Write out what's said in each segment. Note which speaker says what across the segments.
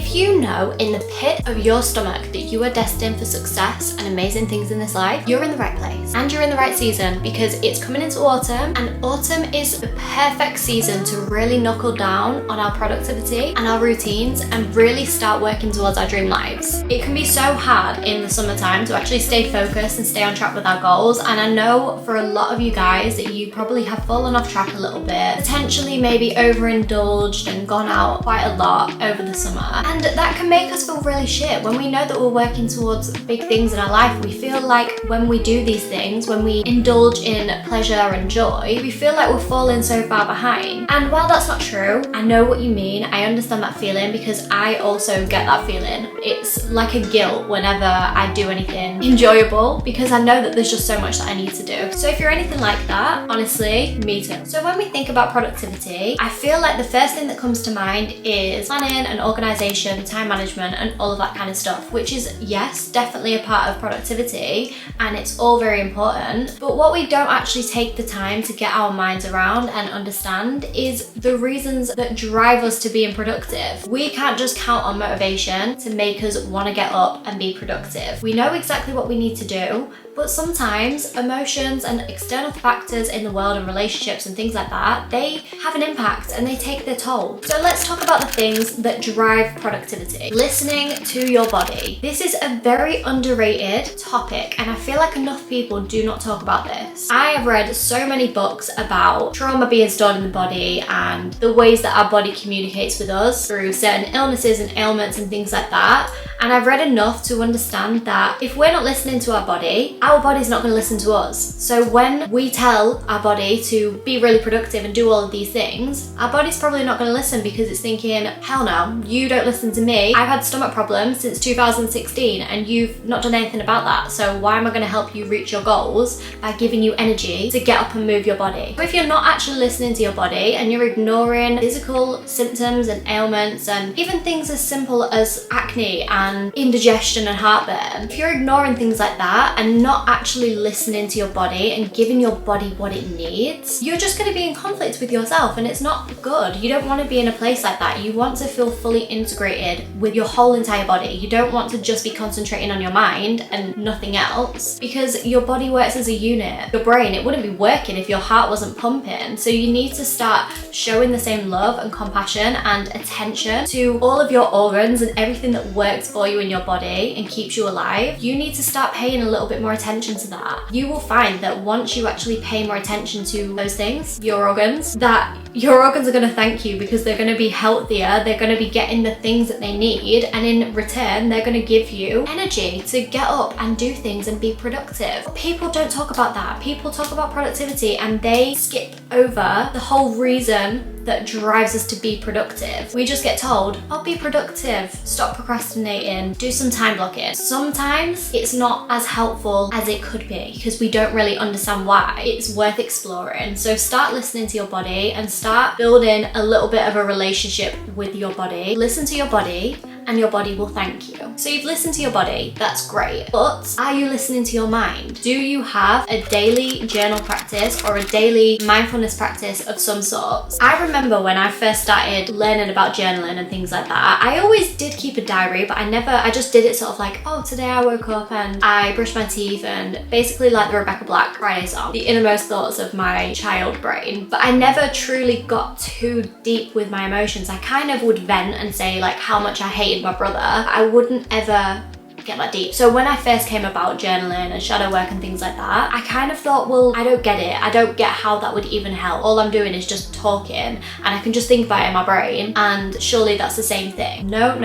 Speaker 1: If you know in the pit of your stomach that you are destined for success and amazing things in this life, you're in the right place and you're in the right season, because it's coming into autumn, and autumn is the perfect season to really knuckle down on our productivity and our routines and really start working towards our dream lives. It can be so hard in the summertime to actually stay focused and stay on track with our goals, and I know for a lot of you guys that you probably have fallen off track a little bit, potentially maybe overindulged and gone out quite a lot over the summer, and that can make us feel really shit. When we know that we're working towards big things in our life, we feel like when we do these things, when we indulge in pleasure and joy, we feel like we're falling so far behind. And while that's not true, I know what you mean. I understand that feeling because I also get that feeling. It's like a guilt whenever I do anything enjoyable, because I know that there's just so much that I need to do. So if you're anything like that, honestly, me too. So when we think about productivity, I feel like the first thing that comes to mind is planning and organization, time management, and all of that kind of stuff, which is, yes, definitely a part of productivity, and it's all very important. But what we don't actually take the time to get our minds around and understand is the reasons that drive us to being productive. We can't just count on motivation to make us want to get up and be productive. We know exactly what we need to do, but sometimes emotions and external factors in the world and relationships and things like that, they have an impact and they take their toll. So let's talk about the things that drive productivity. Listening to your body. This is a very underrated topic, and I feel like enough people do not talk about this. I have read so many books about trauma being stored in the body and the ways that our body communicates with us through certain illnesses and ailments and things like that. And I've read enough to understand that if we're not listening to our body's not going to listen to us. So when we tell our body to be really productive and do all of these things, our body's probably not going to listen, because it's thinking, hell no, you don't listen to me. I've had stomach problems since 2016 and you've not done anything about that. So why am I going to help you reach your goals by giving you energy to get up and move your body? So if you're not actually listening to your body and you're ignoring physical symptoms and ailments and even things as simple as acne and indigestion and heartburn, if you're ignoring things like that and not actually listening to your body and giving your body what it needs, you're just going to be in conflict with yourself, and it's not good. You don't want to be in a place like that. You want to feel fully integrated with your whole entire body. You don't want to just be concentrating on your mind and nothing else, because your body works as a unit. Your brain, it wouldn't be working if your heart wasn't pumping. So you need to start showing the same love and compassion and attention to all of your organs and everything that works for you in your body and keeps you alive. You need to start paying a little bit more attention to that. You will find that once you actually pay more attention to those things, your organs, that your organs are going to thank you, because they're going to be healthier, they're going to be getting the things that they need, and in return they're going to give you energy to get up and do things and be productive. People don't talk about that. People talk about productivity and they skip over the whole reason that drives us to be productive. We just get told, oh, be productive, stop procrastinating, do some time blocking. Sometimes it's not as helpful as it could be because we don't really understand why. It's worth exploring. So start listening to your body and start building a little bit of a relationship with your body. Listen to your body and your body will thank you. So you've listened to your body, that's great. But are you listening to your mind? Do you have a daily journal practice or a daily mindfulness practice of some sort? I remember when I first started learning about journaling and things like that, I always did keep a diary, but I just did it sort of like, oh, today I woke up and I brushed my teeth, and basically like the Rebecca Black Friday song, the innermost thoughts of my child brain. But I never truly got too deep with my emotions. I kind of would vent and say like how much I hated my brother. I wouldn't ever get that deep. So when I first came about journaling and shadow work and things like that, I kind of thought, well, I don't get it. I don't get how that would even help. All I'm doing is just talking and I can just think about it in my brain, and surely that's the same thing. No.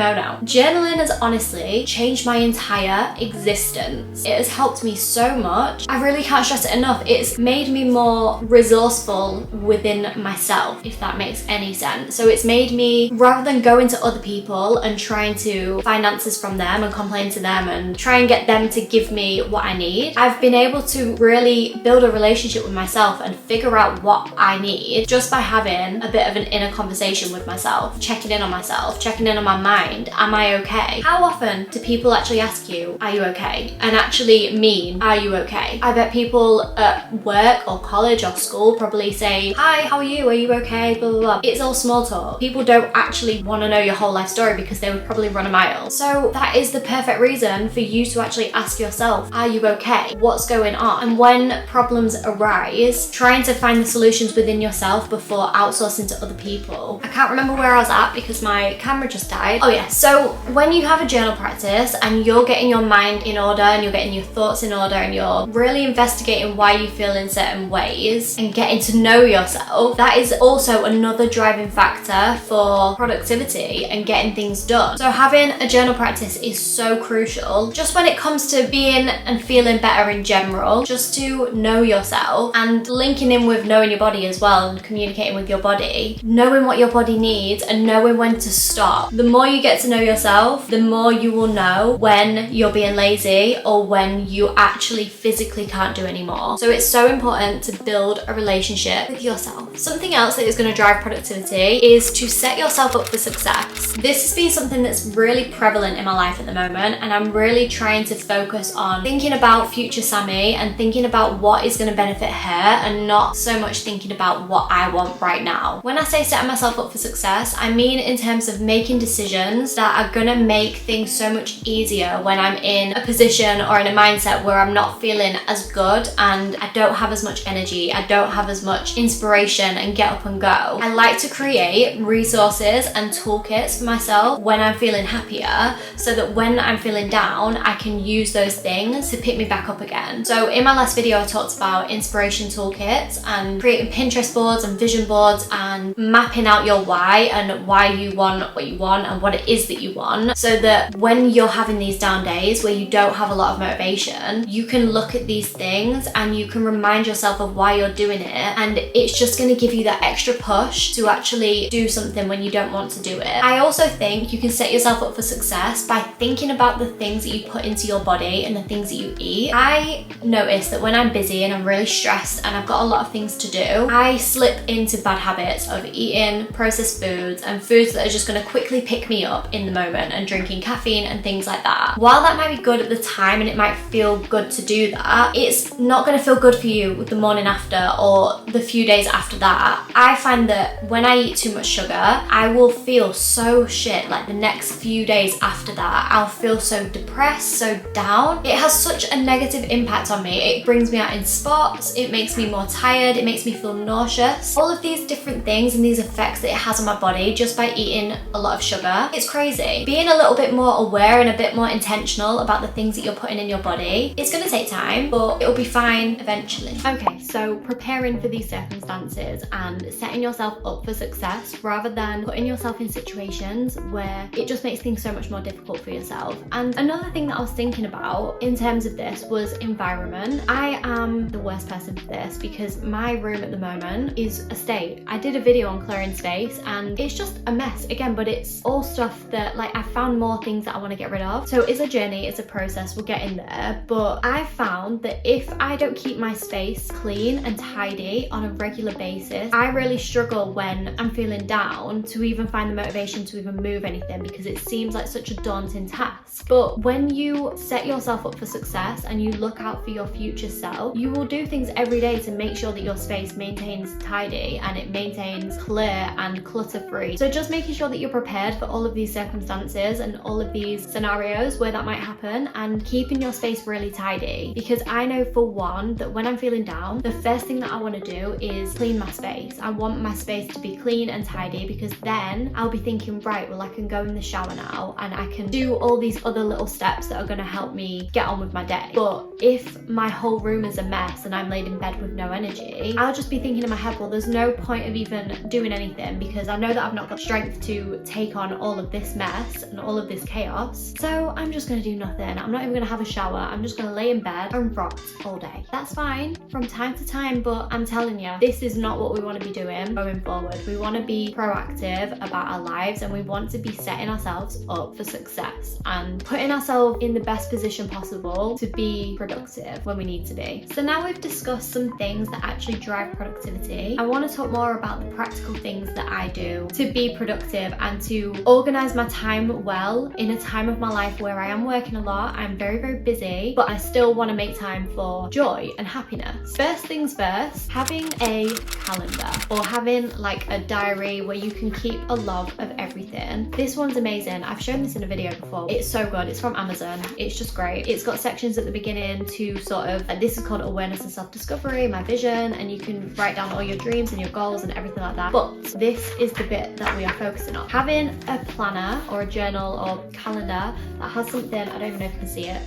Speaker 1: Journaling has honestly changed my entire existence. It has helped me so much. I really can't stress it enough. It's made me more resourceful within myself, if that makes any sense. So it's made me, rather than going to other people and trying to find answers from them and complain to them, them and try and get them to give me what I need. I've been able to really build a relationship with myself and figure out what I need just by having a bit of an inner conversation with myself, checking in on myself, checking in on my mind. Am I okay? How often do people actually ask you, are you okay? And actually mean, are you okay? I bet people at work or college or school probably say, hi, how are you? Are you okay? Blah, blah, blah. It's all small talk. People don't actually want to know your whole life story because they would probably run a mile. So that is the perfect reason for you to actually ask yourself, are you okay? What's going on? And when problems arise, trying to find the solutions within yourself before outsourcing to other people. I can't remember where I was at because my camera just died. Oh yeah, so when you have a journal practice and you're getting your mind in order and you're getting your thoughts in order and you're really investigating why you feel in certain ways and getting to know yourself, that is also another driving factor for productivity and getting things done. So having a journal practice is so crucial just when it comes to being and feeling better in general, just to know yourself and linking in with knowing your body as well and communicating with your body, knowing what your body needs and knowing when to stop. The more you get to know yourself, the more you will know when you're being lazy or when you actually physically can't do anymore. So it's so important to build a relationship with yourself. Something else that is going to drive productivity is to set yourself up for success. This has been something that's really prevalent in my life at the moment, and I'm really trying to focus on thinking about future Sammy and thinking about what is going to benefit her and not so much thinking about what I want right now. When I say setting myself up for success, I mean in terms of making decisions that are going to make things so much easier when I'm in a position or in a mindset where I'm not feeling as good and I don't have as much energy, I don't have as much inspiration and get up and go. I like to create resources and toolkits for myself when I'm feeling happier so that when I'm feeling down, I can use those things to pick me back up again. So in my last video, I talked about inspiration toolkits and creating Pinterest boards and vision boards and mapping out your why and why you want what you want and what it is that you want, so that when you're having these down days where you don't have a lot of motivation, you can look at these things and you can remind yourself of why you're doing it, and it's just going to give you that extra push to actually do something when you don't want to do it. I also think you can set yourself up for success by thinking about the things that you put into your body and the things that you eat. I notice that when I'm busy and I'm really stressed and I've got a lot of things to do, I slip into bad habits of eating processed foods and foods that are just going to quickly pick me up in the moment and drinking caffeine and things like that. While that might be good at the time and it might feel good to do that, it's not going to feel good for you the morning after or the few days after that. I find that when I eat too much sugar, I will feel so shit. Like the next few days after that, I'll feel so depressed, so down. It has such a negative impact on me. It brings me out in spots, it makes me more tired, it makes me feel nauseous. All of these different things and these effects that it has on my body just by eating a lot of sugar. It's crazy. Being a little bit more aware and a bit more intentional about the things that you're putting in your body, it's going to take time, but it'll be fine eventually. Okay, so preparing for these circumstances and setting yourself up for success rather than putting yourself in situations where it just makes things so much more difficult for yourself. And another thing that I was thinking about in terms of this was environment. I am the worst person for this because my room at the moment is a state. I did a video on clearing space and it's just a mess again, but it's all stuff that like I found more things that I want to get rid of. So it's a journey, it's a process, we'll get in there, but I've found that if I don't keep my space clean and tidy on a regular basis, I really struggle when I'm feeling down to even find the motivation to even move anything because it seems like such a daunting task. But when you set yourself up for success and you look out for your future self, you will do things every day to make sure that your space maintains tidy and it maintains clear and clutter-free. So just making sure that you're prepared for all of these circumstances and all of these scenarios where that might happen and keeping your space really tidy. Because I know for one that when I'm feeling down, the first thing that I want to do is clean my space. I want my space to be clean and tidy because then I'll be thinking, right, well I can go in the shower now and I can do all these other little steps that are going to help me get on with my day. But if my whole room is a mess and I'm laid in bed with no energy, I'll just be thinking in my head, well there's no point of even doing anything because I know that I've not got strength to take on all of this mess and all of this chaos. So I'm just going to do nothing. I'm not even going to have a shower. I'm just going to lay in bed and rot all day. That's fine from time to time, but I'm telling you, this is not what we want to be doing going forward. We want to be proactive about our lives and we want to be setting ourselves up for success and putting putting ourselves in the best position possible to be productive when we need to be. So now we've discussed some things that actually drive productivity, I want to talk more about the practical things that I do to be productive and to organize my time well in a time of my life where I am working a lot, I'm very, very busy, but I still want to make time for joy and happiness. First things first, having a calendar or having like a diary where you can keep a log of everything. This one's amazing. I've shown this in a video before. It's so good. It's from Amazon. It's just great. It's got sections at the beginning to sort of, this is called awareness and self-discovery, my vision, and you can write down all your dreams and your goals and everything like that. But this is the bit that we are focusing on. Having a planner or a journal or calendar that has something, I don't even know if you can see it.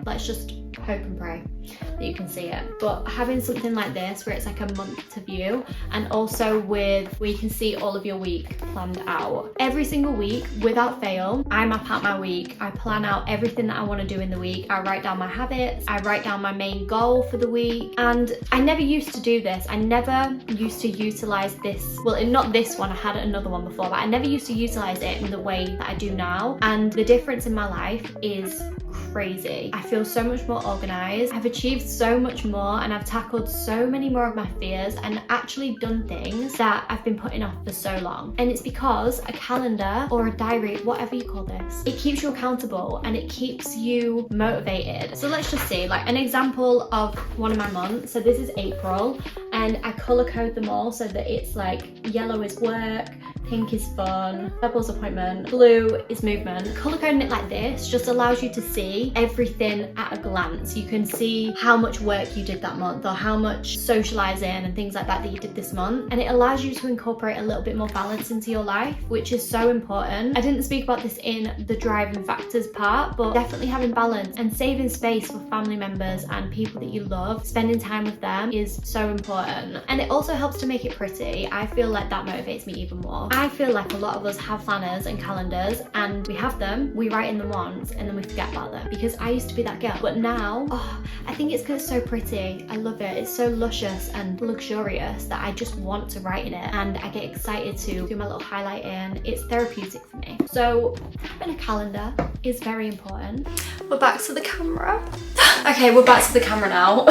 Speaker 1: Let's just hope and pray that you can see it, but having something like this where it's like a month to view, and also where you can see all of your week planned out every single week without fail. I map out my week, I plan out everything that I want to do in the week, I write down my habits, I write down my main goal for the week. And I never used to do this, I never used to utilize this, well, not this one, I had another one before, but I never used to utilize it in the way that I do now, and the difference in my life is crazy. I feel so much more organized, I've achieved so much more, and I've tackled so many more of my fears and actually done things that I've been putting off for so long. And it's because a calendar or a diary, whatever you call this, it keeps you accountable and it keeps you motivated. So let's just see, like an example of one of my months. So this is April, and I color code them all so that it's like yellow is work, pink is fun, purple's appointment, blue is movement. Color coding it like this just allows you to see everything at a glance. You can see how much work you did that month or how much socializing and things like that you did this month, and it allows you to incorporate a little bit more balance into your life, which is so important. I didn't speak about this in the driving factors part, but definitely having balance and saving space for family members and people that you love, spending time with them is so important. And it also helps to make it pretty. I feel like that motivates me even more. I feel like a lot of us have planners and calendars, and we have them, we write in them once, and then we forget about them, because I used to be that girl. But now, I think it's because it's so pretty. I love it. It's so luscious and luxurious that I just want to write in it, and I get excited to do my little highlighting. It's therapeutic for me. So having a calendar is very important. We're back to the camera. Okay, we're back to the camera now.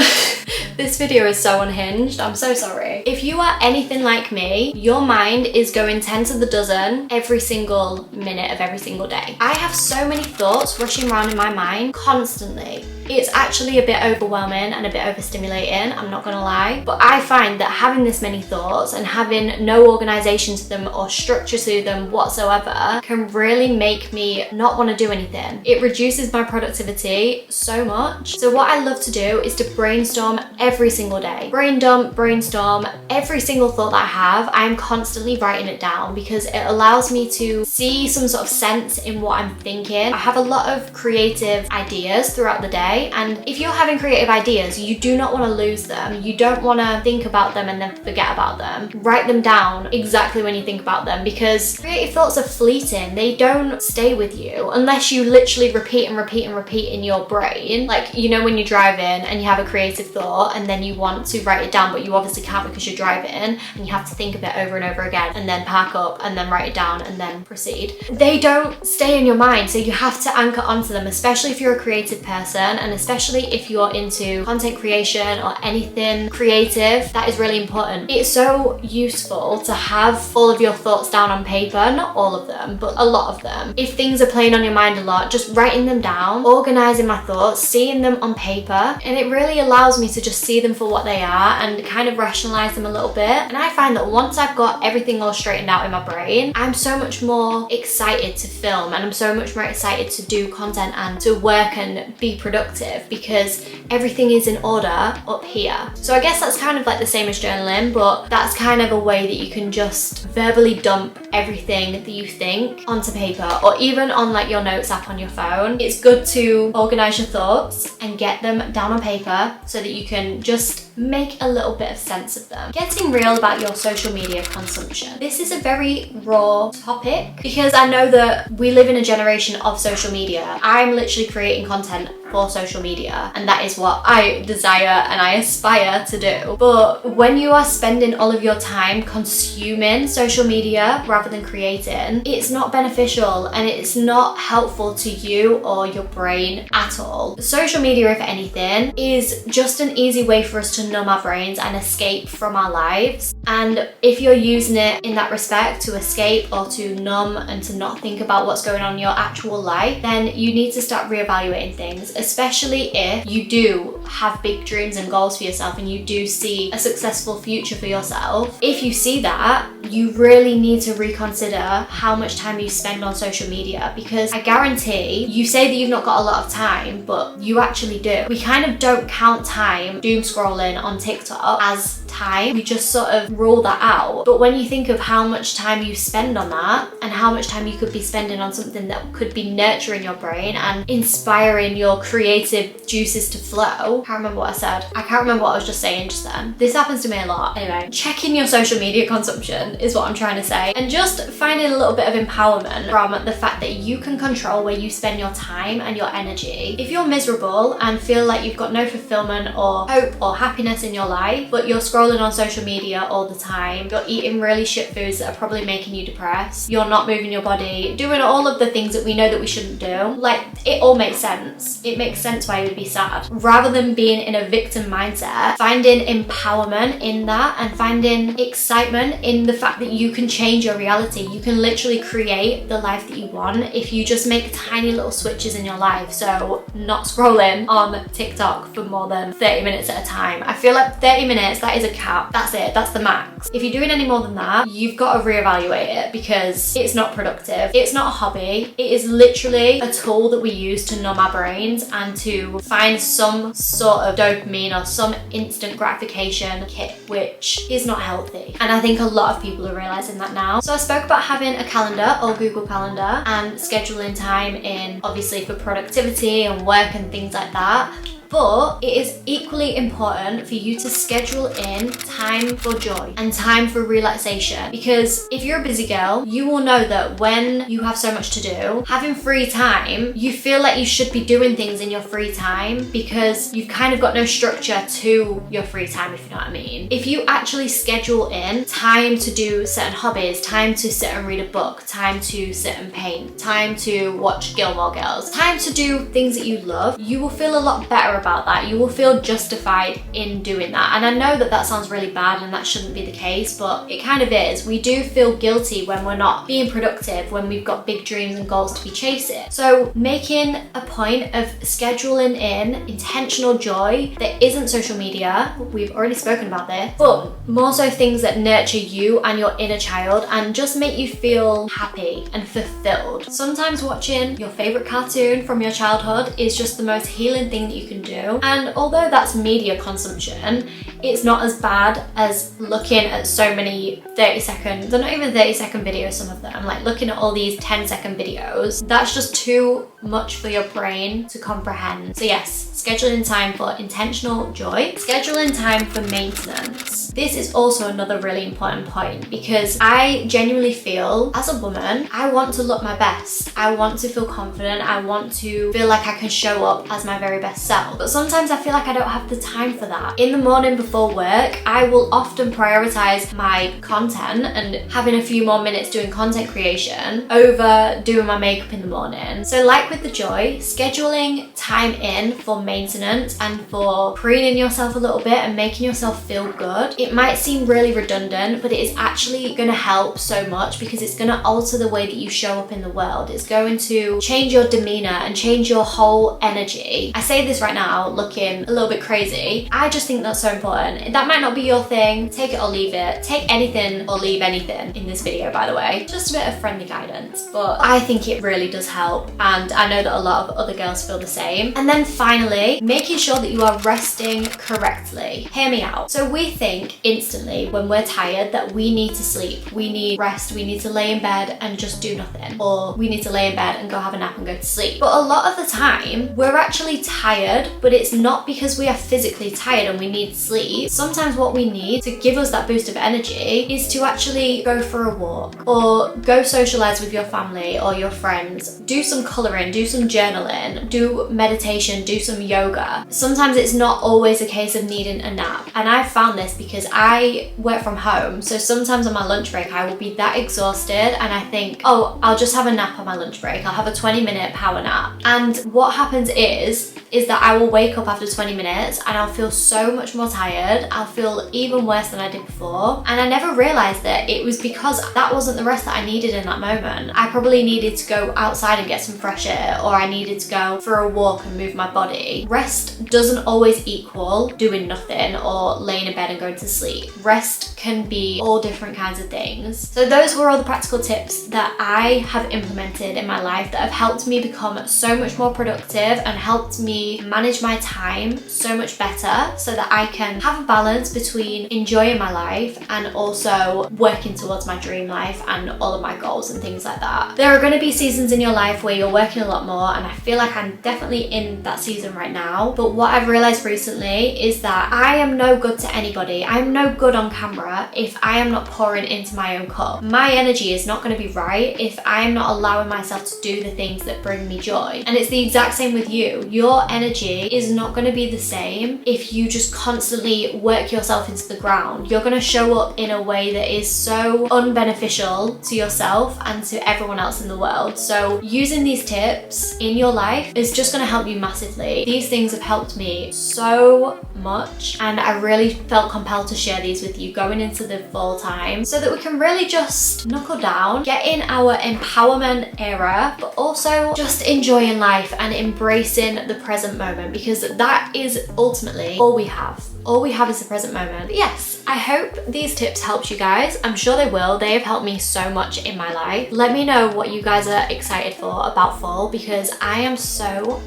Speaker 1: This video is so unhinged. I'm so sorry. If you are anything like me, your mind is going 10 to the dozen every single minute of every single day. I have so many thoughts rushing around in my mind constantly. It's actually a bit overwhelming and a bit overstimulating, I'm not gonna lie. But I find that having this many thoughts and having no organization to them or structure to them whatsoever can really make me not want to do anything. It reduces my productivity so much. So what I love to do is to brainstorm every single day. Brain dump, brainstorm, every single thought that I have, I'm constantly writing it down because it allows me to see some sort of sense in what I'm thinking. I have a lot of creative ideas throughout the day, and if you're having creative ideas, you do not want to lose them. You don't want to think about them and then forget about them. Write them down exactly when you think about them, because creative thoughts are fleeting. They don't stay with you unless you literally repeat and repeat and repeat in your brain. Like, you know, when you're driving and you have a creative thought and then you want to write it down, but you obviously can't because you're driving, and you have to think of it over and over again and then pack up and then write it down and then proceed. They don't stay in your mind, so you have to anchor onto them, especially if you're a creative person, and especially if you're into content creation or anything creative. That is really important. It's so useful to have all of your thoughts down on paper, not all of them, but a lot of them. If things are playing on your mind a lot, just writing them down, organizing my thoughts, seeing them on paper, and it really allows me to just see them for what they are and kind of rationalize them a little bit. And I find that once I've got everything all straightened out in my brain, I'm so much more excited to film, and I'm so much more excited to do content and to work and be productive, because everything is in order up here. So I guess that's kind of like the same as journaling, but that's kind of a way that you can just verbally dump everything that you think onto paper, or even on like your notes app on your phone. It's good to organize your thoughts and get them down on paper so that you can just make a little bit of sense of them. Getting real about your social media consumption. This is a very raw topic because I know that we live in a generation of social media. I'm literally creating content for social media, and that is what I desire and I aspire to do. But when you are spending all of your time consuming social media rather than creating, it's not beneficial and it's not helpful to you or your brain at all. Social media, if anything, is just an easy way for us to numb our brains and escape from our lives. And if you're using it in that respect to escape or to numb and to not think about what's going on in your actual life, then you need to start reevaluating things, especially if you do have big dreams and goals for yourself and you do see a successful future for yourself. If you see that, you really need to reconsider how much time you spend on social media, because I guarantee you say that you've not got a lot of time, but you actually do. We kind of don't count time doom scrolling on TikTok as time. We just sort of rule that out. But when you think of how much time you spend on that and how much time you could be spending on something that could be nurturing your brain and inspiring your creative juices to flow. I can't remember what I said. I can't remember what I was just saying just then. This happens to me a lot. Anyway, checking your social media consumption is what I'm trying to say, and just finding a little bit of empowerment from the fact that you can control where you spend your time and your energy. If you're miserable and feel like you've got no fulfillment or hope or happiness in your life, but you're scrolling on social media all the time, you're eating really shit foods that are probably making you depressed, you're not moving your body, doing all of the things that we know that we shouldn't do, like, it all makes sense. It makes sense why you would be sad. Rather than being in a victim mindset, finding empowerment in that and finding excitement in the fact that you can change your reality. You can literally create the life that you want if you just make tiny little switches in your life. So not scrolling on TikTok for more than 30 minutes at a time. I feel like 30 minutes, that is a cap. That's it. That's the max. If you're doing any more than that, you've got to reevaluate it, because it's not productive. It's not a hobby. It is literally a tool that we use to numb our brains and to find some sort of dopamine or some instant gratification kick, which is not healthy. And I think a lot of people are realizing that now. So I spoke about having a calendar or Google Calendar and scheduling time in, obviously, for productivity and work and things like that. But it is equally important for you to schedule in time for joy and time for relaxation, because if you're a busy girl, you will know that when you have so much to do, having free time, you feel like you should be doing things in your free time because you've kind of got no structure to your free time, if you know what I mean. If you actually schedule in time to do certain hobbies, time to sit and read a book, time to sit and paint, time to watch Gilmore Girls, time to do things that you love, you will feel a lot better about that. You will feel justified in doing that. And I know that that sounds really bad and that shouldn't be the case, but it kind of is. We do feel guilty when we're not being productive, when we've got big dreams and goals to be chasing. So making a point of scheduling in intentional joy that isn't social media, we've already spoken about this, but more so things that nurture you and your inner child and just make you feel happy and fulfilled. Sometimes watching your favorite cartoon from your childhood is just the most healing thing that you can do. And although that's media consumption, it's not as bad as looking at so many 30-second, they're not even 30-second videos, some of them, like looking at all these 10-second videos. That's just too much for your brain to comprehend. So yes, scheduling time for intentional joy, scheduling time for maintenance. This is also another really important point, because I genuinely feel as a woman, I want to look my best. I want to feel confident. I want to feel like I can show up as my very best self. But sometimes I feel like I don't have the time for that. In the morning before work, I will often prioritize my content and having a few more minutes doing content creation over doing my makeup in the morning. So like with the joy, scheduling time in for maintenance and for preening yourself a little bit and making yourself feel good. It might seem really redundant, but it is actually going to help so much, because it's going to alter the way that you show up in the world. It's going to change your demeanor and change your whole energy. I say this right now looking a little bit crazy. I just think that's so important. That might not be your thing. Take it or leave it. Take anything or leave anything in this video, by the way. Just a bit of friendly guidance, but I think it really does help, and I know that a lot of other girls feel the same. And then finally, making sure that you are resting correctly. Hear me out. So we think instantly when we're tired that we need to sleep, we need rest, we need to lay in bed and just do nothing, or we need to lay in bed and go have a nap and go to sleep. But a lot of the time we're actually tired, but it's not because we are physically tired and we need sleep. sleep, sometimes what we need to give us that boost of energy is to actually go for a walk or go socialize with your family or your friends, do some coloring, do some journaling, do meditation, do some yoga. Sometimes it's not always a case of needing a nap. And I've found this because I work from home. So sometimes on my lunch break, I will be that exhausted and I think, oh, I'll just have a nap on my lunch break. I'll have a 20-minute power nap. And what happens is that I will wake up after 20 minutes and I'll feel so much more tired. I'll feel even worse than I did before. And I never realized that it was because that wasn't the rest that I needed in that moment. I probably needed to go outside and get some fresh air, or I needed to go for a walk and move my body. Rest doesn't always equal doing nothing or laying in bed and going to sleep. Rest can be all different kinds of things. So those were all the practical tips that I have implemented in my life that have helped me become so much more productive and helped me manage my time so much better so that I can have a balance between enjoying my life and also working towards my dream life and all of my goals and things like that. There are going to be seasons in your life where you're working a lot more, and I feel like I'm definitely in that season right now. But what I've realized recently is that I am no good to anybody. I'm no good on camera if I am not pouring into my own cup. My energy is not going to be right if I am not allowing myself to do the things that bring me joy. And it's the exact same with you. Your energy is not going to be the same if you just constantly work yourself into the ground. You're going to show up in a way that is so unbeneficial to yourself and to everyone else in the world. So using these tips in your life is just going to help you massively. These things have helped me so much, and I really felt compelled to share these with you going into the fall time so that we can really just knuckle down, get in our empowerment era, but also just enjoying life and embracing the present moment, because that is ultimately all we have. All we have is the present moment. But yes, I hope these tips helped you guys. I'm sure they will. They have helped me so much in my life. Let me know what you guys are excited for about fall, because I am so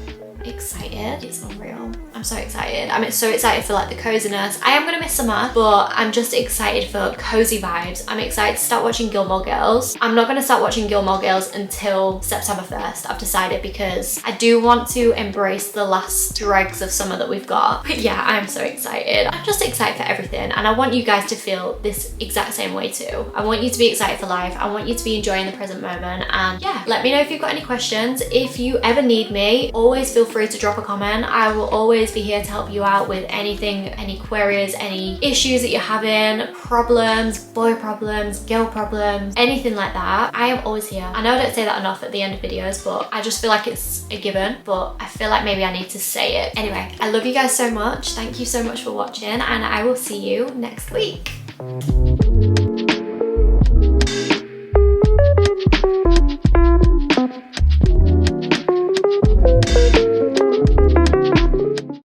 Speaker 1: excited. It's unreal. I'm so excited. I'm so excited for like the coziness. I am gonna miss summer, but I'm just excited for cozy vibes. I'm excited to start watching Gilmore Girls. I'm not gonna start watching Gilmore Girls until September 1st, I've decided, because I do want to embrace the last dregs of summer that we've got. But yeah, I'm so excited. I'm just excited for everything, and I want you guys to feel this exact same way too. I want you to be excited for life. I want you to be enjoying the present moment. And yeah, let me know if you've got any questions. If you ever need me, always feel free to drop a comment. I will always be here to help you out with anything, any queries, any issues that you're having, problems, boy problems, girl problems, anything like that. I am always here. I know I don't say that enough at the end of videos, but I just feel like it's a given, but I feel like maybe I need to say it. Anyway, I love you guys so much. Thank you so much for watching, and I will see you next week.